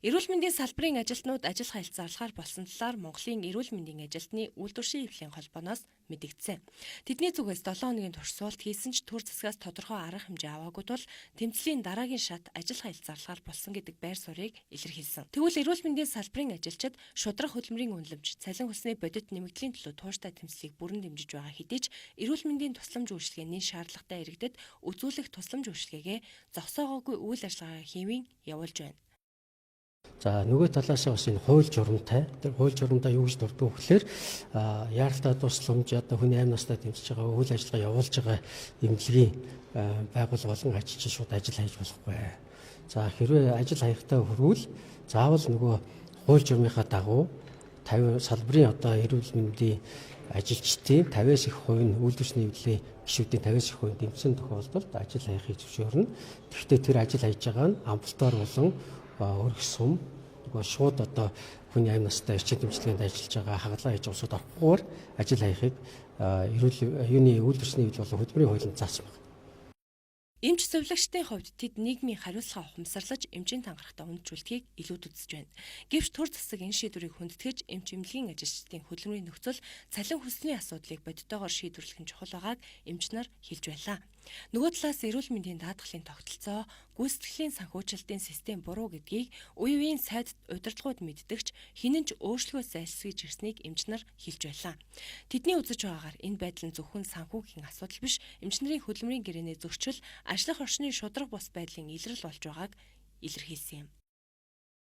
Эрүүл мэндийн салбарын ажилтнууд ажил хаялт зарлахаар болсон талаар Монголын эрүүл мэндийн ажилтны үйлдвэршийн эвлэлийн холбооноос мэдэгдсэн. Тэдний зүгээс 7 хоногийн туршуулт хийсэн ч төр засгаас тодорхой арга хэмжээ аваагүй тул тэмцлийн дараагийн шат ажил хаялт зарлахаар болсон гэдэг байр суурийг илэрхийлсэн. Тэгвэл эрүүл мэндийн салбарын ажилчид шудраг хөдөлмөрийн үнэлэмж, цалин хүсний бодит нэмэгдлийн төлөө тууштай тэмцлийг бүрэн дэмжиж байгаа хэдий ч эрүүл мэндийн тусламж үйлчилгээний шаардлагатай иргэдэд үзүүлэх тусламж үйлчилгээгээ зогсоогоогүй үйл ажиллагаа хийвэн явуулж байна. За нөгөө талаас бас энэ хууль журамтай. Тэр хууль журамдаа юу гэж дурддаг вэ гэхээр яаралтай тусламж одоо хүний 8 настай тэмцэж байгаа үйл ажиллагаа явуулж байгаа эмнэлгийн байгуул болон ажилчин шууд ажил хийж болохгүй. За хэрвээ ажил хаягтай хөрвүүл заавал нөгөө хууль журмынхаа дагуу 50 салбарын одоо эрүүл мэндийн ажилчдын 50-аас их хувь нь үйлдвэрчний эвлэлийн гишүүдийн 50-аас их хувь дэмжсэн тохиолдолд ажил хаягыг зөвшөөрнө. Тэгэхдээ тэр ажил хийж байгаа нь амбулатор болон өргөх сум шууд одоо хүний 8 настай эрчим тэмцлэгэнд ажиллаж байгаа хагалгаа хийж усууд авахгүйгээр ажил хаягыг юуны үйлдвэрчний эвлэл болон хөдөлмөрийн хуулинд заасан байна. Эмч сувилагчдын хувьд тэд нийгмийн хариуцлага ухамсарлаж эмчийн тангарахтаа үнэлжүүлэхийг илүүд үзэж байна. Гэвч төр засаг энэ шийдвэрийг хүндэтгэж эмч эмнэлгийн ажилчдын хөдөлмөрийн нөхцөл цалин хүсний асуудлыг бодитоогоор шийдвэрлэх нь чухал байгааг эмч нар хэлж байлаа. Нөгөө талаас эрүүл мэндийн даатгалын тогтолцоо, гүйцэтгэлийн санхүүжилтийн систем буруу гэдгийг үе үеийн сайд удирдлагууд мэддэгч хинэн ч өөрчлөгөө зайлсхийж ирснийг эмч нар хэлж байлаа. Тэдний үзэж байгаагаар энэ байдал нь зөвхөн санхүүгийн асуудал биш, эмч нарын хөдөлмөрийн гэрээнээ зөрчил, ажиллах орчны шудраг бус байдлын илрэл болж байгааг илэрхийлсэн юм.